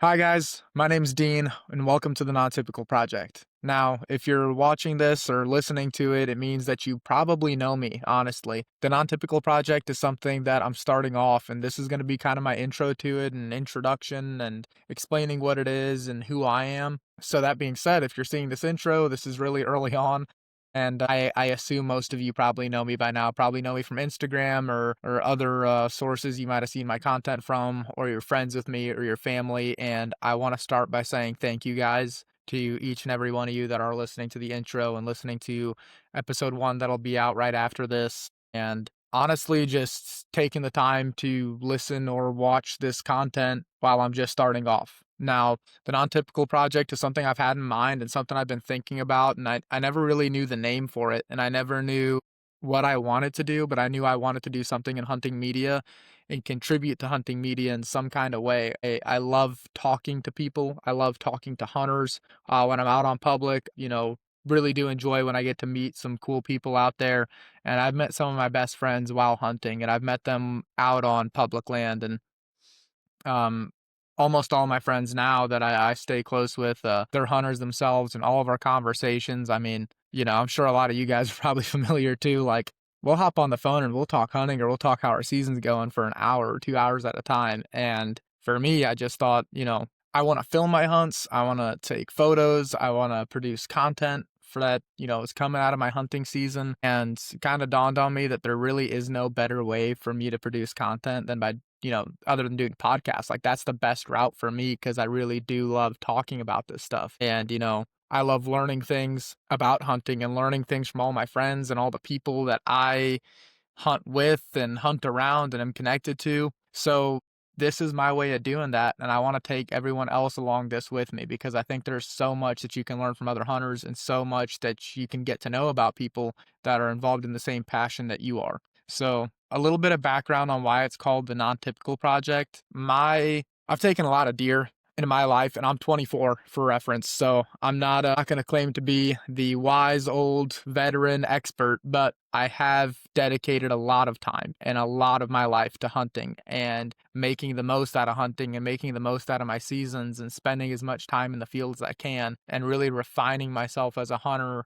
Hi guys, my name's Dean, and welcome to the Non-Typical Project. Now, if you're watching this or listening to it, it means that you probably know me, honestly. The Non-Typical Project is something that I'm starting off, and this is going to be kind of my intro to it, and introduction, and explaining what it is and who I am. So that being said, if you're seeing this intro, this is really early on, and I assume most of you probably know me by now, probably know me from Instagram or other sources you might have seen my content from, or you're friends with me or your family. And I want to start by saying thank you guys to each and every one of you that are listening to the intro and listening to episode 1 that'll be out right after this. And honestly, just taking the time to listen or watch this content while I'm just starting off. Now, the Non-Typical Project is something I've had in mind and something I've been thinking about, and I never really knew the name for it, and I never knew what I wanted to do, but I knew I wanted to do something in hunting media and contribute to hunting media in some kind of way. I love talking to people. I love talking to hunters when I'm out on public. Really do enjoy when I get to meet some cool people out there. And I've met some of my best friends while hunting, and I've met them out on public land. And um, almost all my friends now that I stay close with, they're hunters themselves, and all of our conversations, I mean, I'm sure a lot of you guys are probably familiar too. Like, we'll hop on the phone and we'll talk hunting or we'll talk how our season's going for an hour or 2 hours at a time. And for me, I just thought, I want to film my hunts. I want to take photos. I want to produce content for that, is coming out of my hunting season. And kind of dawned on me that there really is no better way for me to produce content than by other than doing podcasts. Like, that's the best route for me because I really do love talking about this stuff. And, I love learning things about hunting and learning things from all my friends and all the people that I hunt with and hunt around and am connected to. So this is my way of doing that. And I want to take everyone else along this with me because I think there's so much that you can learn from other hunters and so much that you can get to know about people that are involved in the same passion that you are. So a little bit of background on why it's called the Non-Typical Project. I've taken a lot of deer in my life, and I'm 24 for reference, so I'm not going to claim to be the wise old veteran expert, but I have dedicated a lot of time and a lot of my life to hunting and making the most out of hunting and making the most out of my seasons and spending as much time in the field as I can and really refining myself as a hunter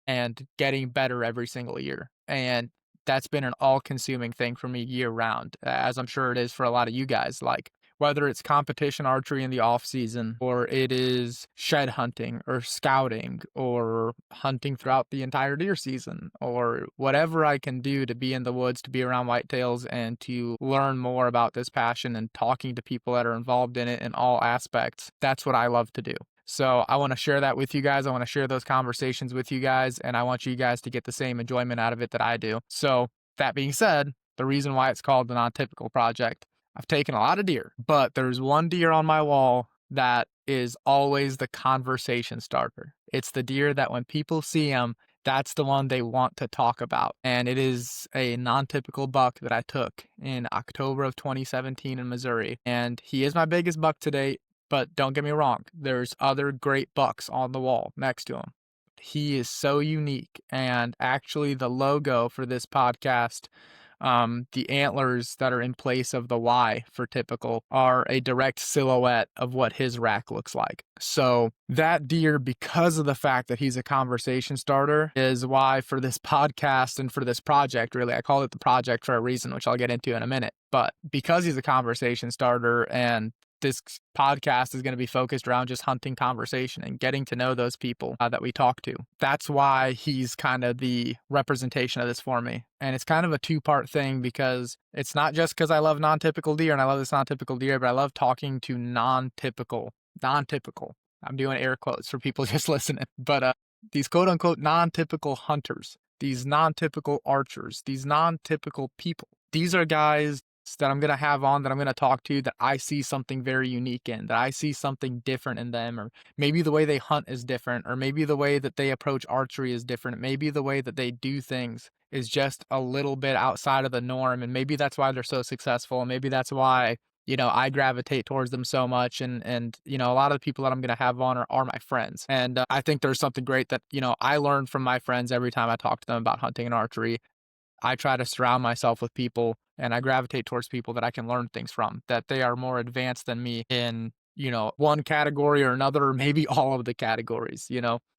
and getting better every single year. And that's been an all-consuming thing for me year round, as I'm sure it is for a lot of you guys. Like, whether it's competition archery in the off season, or it is shed hunting or scouting or hunting throughout the entire deer season, or whatever I can do to be in the woods, to be around whitetails and to learn more about this passion and talking to people that are involved in it in all aspects. That's what I love to do. So I want to share that with you guys. I want to share those conversations with you guys, and I want you guys to get the same enjoyment out of it that I do. So that being said, the reason why it's called the Non-Typical Project, I've taken a lot of deer, but there's one deer on my wall that is always the conversation starter. It's the deer that when people see him, that's the one they want to talk about. And it is a non-typical buck that I took in October of 2017 in Missouri. And he is my biggest buck to date. But don't get me wrong, there's other great bucks on the wall next to him. He is so unique. And actually, the logo for this podcast, the antlers that are in place of the Y for typical, are a direct silhouette of what his rack looks like. So that deer, because of the fact that he's a conversation starter, is why for this podcast and for this project, really, I call it the project for a reason, which I'll get into in a minute. But because he's a conversation starter, and this podcast is going to be focused around just hunting conversation and getting to know those people that we talk to. That's why he's kind of the representation of this for me. And it's kind of a two-part thing because it's not just because I love non-typical deer and I love this non-typical deer, but I love talking to non-typical. I'm doing air quotes for people just listening. But these quote-unquote non-typical hunters, these non-typical archers, these non-typical people, these are guys that I'm going to have on, that I'm going to talk to, that I see something very unique in, that I see something different in them, or maybe the way they hunt is different, or maybe the way that they approach archery is different. Maybe the way that they do things is just a little bit outside of the norm. And maybe that's why they're so successful. And maybe that's why, I gravitate towards them so much. And a lot of the people that I'm going to have on are my friends. And I think there's something great that, I learn from my friends every time I talk to them about hunting and archery. I try to surround myself with people and I gravitate towards people that I can learn things from, that they are more advanced than me in, one category or another, or maybe all of the categories.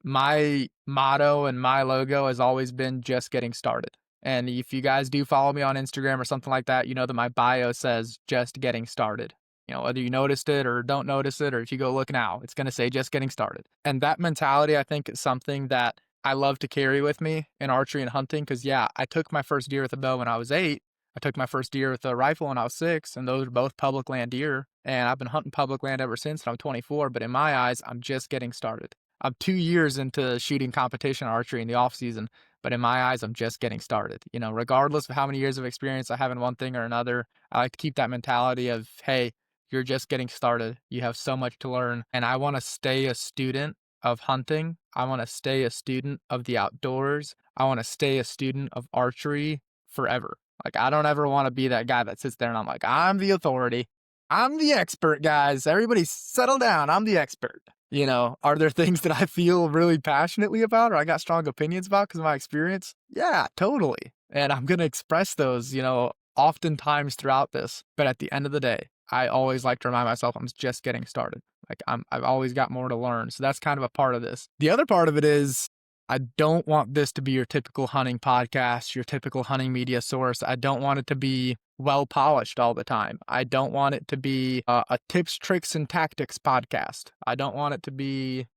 My motto and my logo has always been just getting started. And if you guys do follow me on Instagram or something like that, you know that my bio says just getting started. Whether you noticed it or don't notice it, or if you go look now, it's going to say just getting started. And that mentality, I think, is something that I love to carry with me in archery and hunting. Because, yeah, I took my first deer with a bow when I was 8. I took my first deer with a rifle when I was 6, and those are both public land deer. And I've been hunting public land ever since, and I'm 24. But in my eyes, I'm just getting started. I'm 2 years into shooting competition archery in the off season, but in my eyes, I'm just getting started. Regardless of how many years of experience I have in one thing or another, I like to keep that mentality of, hey, you're just getting started. You have so much to learn. And I want to stay a student of hunting. I want to stay a student of the outdoors. I want to stay a student of archery forever. Like, I don't ever want to be that guy that sits there and I'm like, I'm the authority. I'm the expert, guys. Everybody settle down. I'm the expert. Are there things that I feel really passionately about or I got strong opinions about because of my experience? Yeah, totally. And I'm going to express those, oftentimes throughout this. But at the end of the day, I always like to remind myself I'm just getting started. Like, I've always got more to learn. So that's kind of a part of this. The other part of it is I don't want this to be your typical hunting podcast, your typical hunting media source. I don't want it to be well polished all the time. I don't want it to be a tips, tricks, and tactics podcast. I don't want it to be,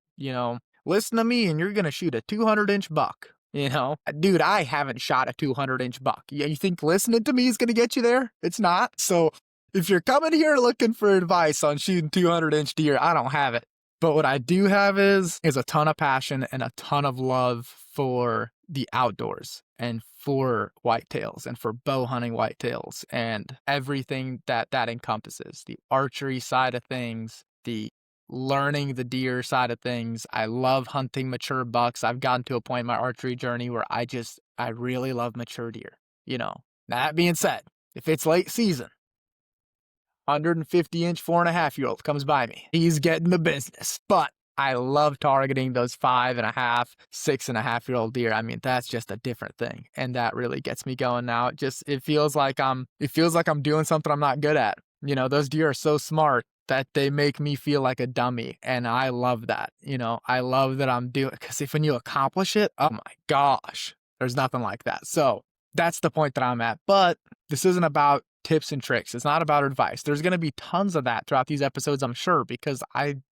listen to me and you're going to shoot a 200-inch buck. Dude, I haven't shot a 200-inch buck. Yeah, you think listening to me is going to get you there? It's not. So if you're coming here looking for advice on shooting 200-inch deer, I don't have it. But what I do have is a ton of passion and a ton of love for the outdoors and for whitetails and for bow hunting whitetails and everything that encompasses. The archery side of things, the learning the deer side of things. I love hunting mature bucks. I've gotten to a point in my archery journey where I really love mature deer. That being said, if it's late season, 150-inch 4.5-year-old comes by me, he's getting the business. But I love targeting those 5.5, 6.5-year-old deer. I mean, that's just a different thing. And that really gets me going now. It feels like I'm doing something I'm not good at. Those deer are so smart that they make me feel like a dummy. And I love that. I love that I'm doing, because when you accomplish it, oh my gosh, there's nothing like that. So that's the point that I'm at. But this isn't about tips and tricks. It's not about advice. There's going to be tons of that throughout these episodes, I'm sure, because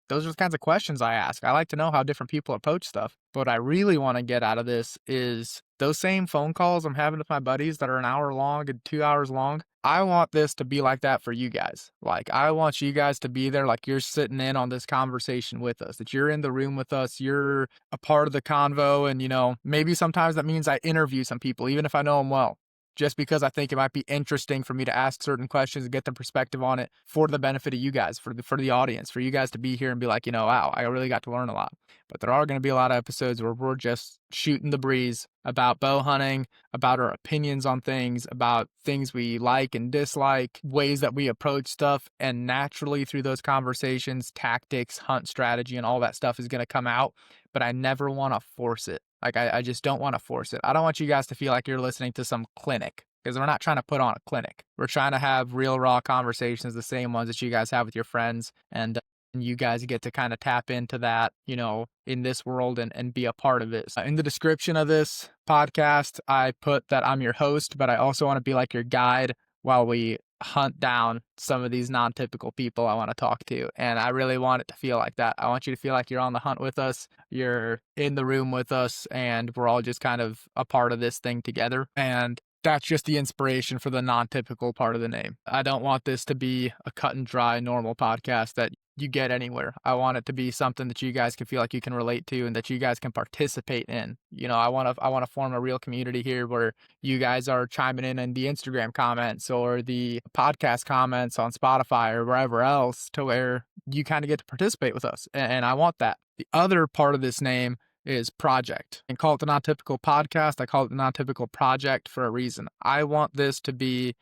those are the kinds of questions I ask. I like to know how different people approach stuff. But what I really want to get out of this is those same phone calls I'm having with my buddies that are an hour long and 2 hours long. I want this to be like that for you guys. Like, I want you guys to be there like you're sitting in on this conversation with us, that you're in the room with us, you're a part of the convo. And, maybe sometimes that means I interview some people, even if I know them well, just because I think it might be interesting for me to ask certain questions and get the perspective on it for the benefit of you guys, for the audience, for you guys to be here and be like, wow, I really got to learn a lot. But there are going to be a lot of episodes where we're just shooting the breeze about bow hunting, about our opinions on things, about things we like and dislike, ways that we approach stuff. And naturally through those conversations, tactics, hunt strategy, and all that stuff is going to come out. But I never want to force it. Like, I just don't want to force it. I don't want you guys to feel like you're listening to some clinic, because we're not trying to put on a clinic. We're trying to have real, raw conversations, the same ones that you guys have with your friends. And you guys get to kind of tap into that, in this world and be a part of it. In the description of this podcast, I put that I'm your host, but I also want to be like your guide while we hunt down some of these non-typical people I want to talk to. And I really want it to feel like that. I want you to feel like you're on the hunt with us, you're in the room with us, and we're all just kind of a part of this thing together. And that's just the inspiration for the non-typical part of the name. I don't want this to be a cut and dry normal podcast that you get anywhere. I want it to be something that you guys can feel like you can relate to and that you guys can participate in. I want to form a real community here where you guys are chiming in the Instagram comments or the podcast comments on Spotify or wherever else, to where you kind of get to participate with us. And I want that. The other part of this name is project. And call it the Non-Typical Podcast. I call it the Non-Typical Project for a reason. I want this to be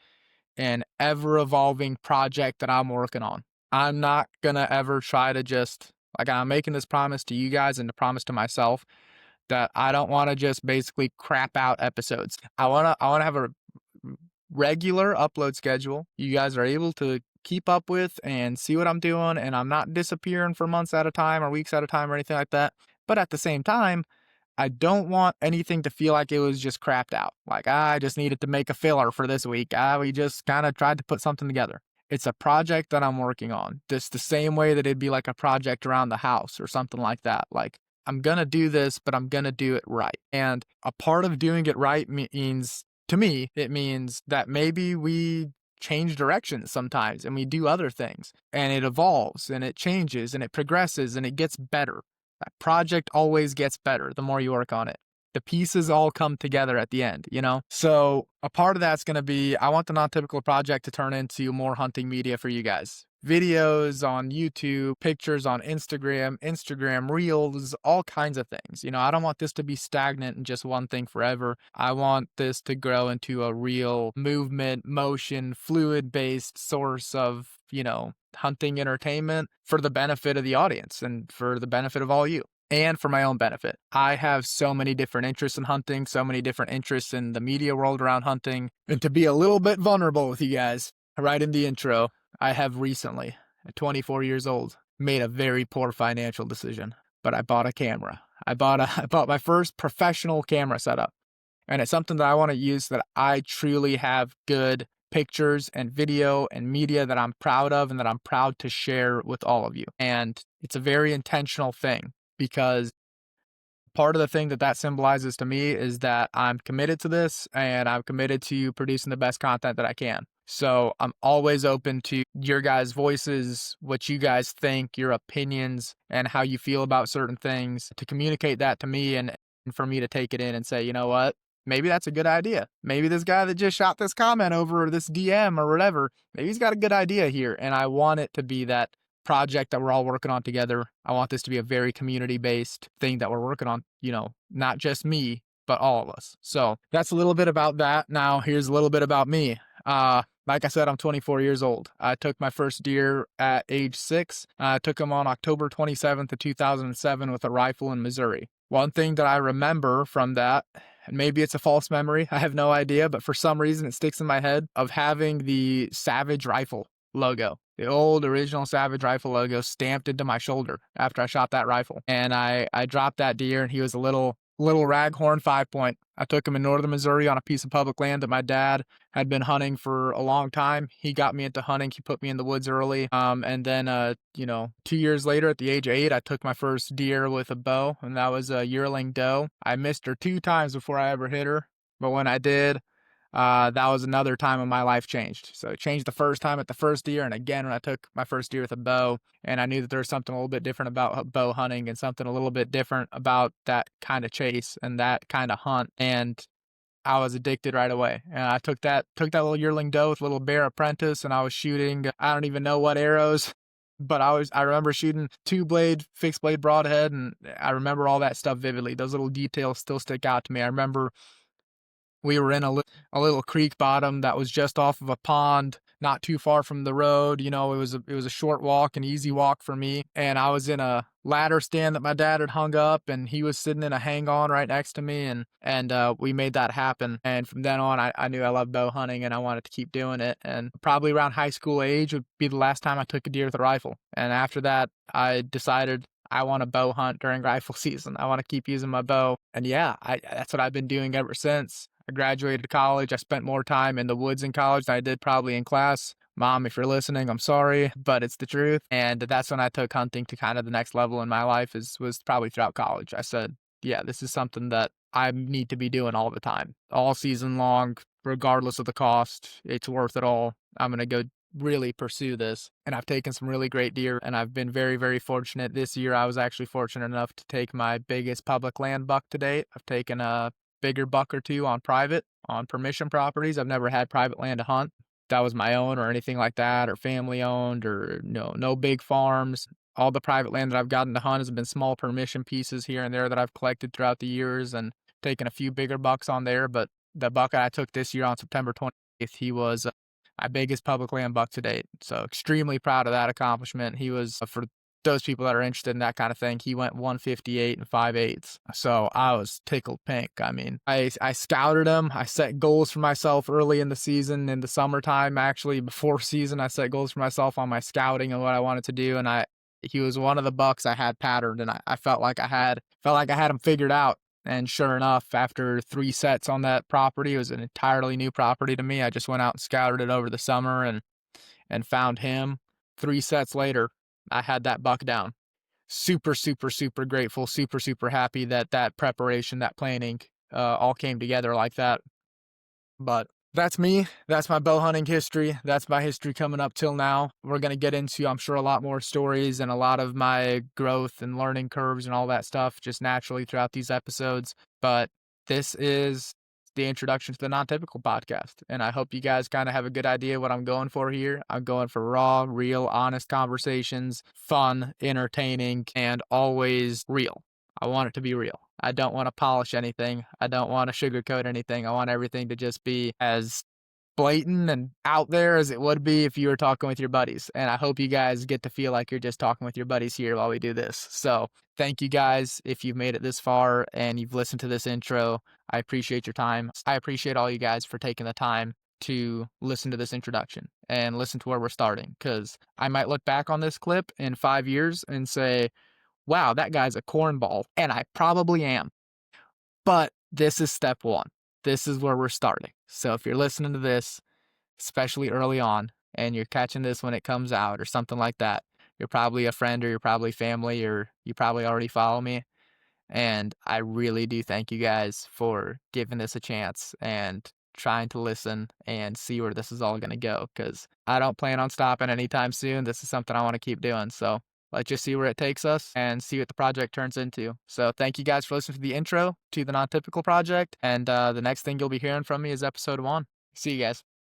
an ever-evolving project that I'm working on. I'm not going to ever try to just, like, I'm making this promise to you guys and the promise to myself that I don't want to just basically crap out episodes. I want to have a regular upload schedule. You guys are able to keep up with and see what I'm doing, and I'm not disappearing for months at a time or weeks at a time or anything like that. But at the same time, I don't want anything to feel like it was just crapped out. Like, I just needed to make a filler for this week. We just kind of tried to put something together. It's a project that I'm working on. Just the same way that it'd be like a project around the house or something like that. Like, I'm going to do this, but I'm going to do it right. And a part of doing it right means, to me, it means that maybe we change directions sometimes and we do other things and it evolves and it changes and it progresses and it gets better. That project always gets better the more you work on it. The pieces all come together at the end, you know? So a part of that's going to be, I want the non-typical project to turn into more hunting media for you guys. Videos on YouTube, pictures on Instagram Reels, all kinds of things. You know, I don't want this to be stagnant and just one thing forever. I want this to grow into a real movement, motion, fluid-based source of, you know, hunting entertainment for the benefit of the audience and for the benefit of all you. And for my own benefit. I have so many different interests in hunting, so many different interests in the media world around hunting. And to be a little bit vulnerable with you guys, right in the intro, I have recently, at 24 years old, made a very poor financial decision. But I bought a camera. I bought my first professional camera setup. And it's something that I want to use that I truly have good pictures and video and media that I'm proud of and that I'm proud to share with all of you. And it's a very intentional thing because part of the thing that that symbolizes to me is that I'm committed to this and I'm committed to producing the best content that I can. So I'm always open to your guys' voices, what you guys think, your opinions, and how you feel about certain things, to communicate that to me and for me to take it in and say, you know what? Maybe that's a good idea. Maybe this guy that just shot this comment over this DM or whatever, maybe he's got a good idea here. And I want it to be that project that we're all working on together. I want this to be a very community-based thing that we're working on, you know, not just me, but all of us. So that's a little bit about that. Now, here's a little bit about me. Like I said, I'm 24 years old. I took my first deer at age 6. I took him on October 27th of 2007 with a rifle in Missouri. One thing that I remember from that, and maybe it's a false memory, I have no idea, but for some reason it sticks in my head, of having the Savage rifle logo, the old original Savage rifle logo stamped into my shoulder after I shot that rifle. And I dropped that deer and he was a little raghorn 5-point. I took him in northern Missouri on a piece of public land that my dad had been hunting for a long time. He got me into hunting. He put me in the woods early. And then, 2 years later at the age of 8, I took my first deer with a bow, and that was a yearling doe. I missed her 2 times before I ever hit her. But when I did, that was another time when my life changed. So it changed the first time at the first deer, and again when I took my first deer with a bow, and I knew that there was something a little bit different about bow hunting and something a little bit different about that kind of chase and that kind of hunt, and I was addicted right away. And I took that little yearling doe with a little bear apprentice, and I was shooting, I don't even know what arrows, but I remember shooting 2-blade, fixed blade broadhead, and I remember all that stuff vividly. Those little details still stick out to me. I remember we were in a little creek bottom that was just off of a pond, not too far from the road. You know, it was a short walk, an easy walk for me. And I was in a ladder stand that my dad had hung up, and he was sitting in a hang-on right next to me, and we made that happen. And from then on, I knew I loved bow hunting, and I wanted to keep doing it. And probably around high school age would be the last time I took a deer with a rifle. And after that, I decided I want to bow hunt during rifle season. I want to keep using my bow. And yeah, that's what I've been doing ever since. I graduated college. I spent more time in the woods in college than I did probably in class. Mom, if you're listening, I'm sorry, but it's the truth. And that's when I took hunting to kind of the next level in my life, was probably throughout college. I said, yeah, this is something that I need to be doing all the time, all season long, regardless of the cost. It's worth it all. I'm going to go really pursue this. And I've taken some really great deer, and I've been very, very fortunate. This year, I was actually fortunate enough to take my biggest public land buck to date. I've taken a bigger buck or two on permission properties. I've never had private land to hunt that was my own or anything like that, or family owned, or no big farms. All the private land that I've gotten to hunt has been small permission pieces here and there that I've collected throughout the years, and taken a few bigger bucks on there. But the buck that I took this year on September 28th, he was my biggest public land buck to date. So extremely proud of that accomplishment. He was, for those people that are interested in that kind of thing, he went 158 and 5/8. So I was tickled pink. I mean, I scouted him. I set goals for myself early in the season, in the summertime, actually before season. I set goals for myself on my scouting and what I wanted to do, and he was one of the bucks I had patterned, and I felt like I had him figured out. And sure enough, after 3 sets on that property, it was an entirely new property to me. I just went out and scouted it over the summer and found him. 3 sets later, I had that buck down. Super, super, super grateful, super, super happy that that preparation, that planning, all came together like that. But that's me. That's my bow hunting history. That's my history coming up till now. We're going to get into, I'm sure, a lot more stories and a lot of my growth and learning curves and all that stuff just naturally throughout these episodes. But this is the introduction to the Non-Typical podcast. And I hope you guys kind of have a good idea what I'm going for here. I'm going for raw, real, honest conversations, fun, entertaining, and always real. I want it to be real. I don't want to polish anything. I don't want to sugarcoat anything. I want everything to just be as blatant and out there as it would be if you were talking with your buddies. And I hope you guys get to feel like you're just talking with your buddies here while we do this. So thank you guys if you've made it this far and you've listened to this intro. I appreciate your time. I appreciate all you guys for taking the time to listen to this introduction and listen to where we're starting, because I might look back on this clip in 5 years and say, wow, that guy's a cornball. And I probably am. But this is step one. This is where we're starting. So if you're listening to this, especially early on, and you're catching this when it comes out or something like that, you're probably a friend or you're probably family or you probably already follow me. And I really do thank you guys for giving this a chance and trying to listen and see where this is all going to go, because I don't plan on stopping anytime soon. This is something I want to keep doing. So let's just see where it takes us and see what the project turns into. So thank you guys for listening to the intro to the Non-Typical project. And the next thing you'll be hearing from me is episode 1. See you guys.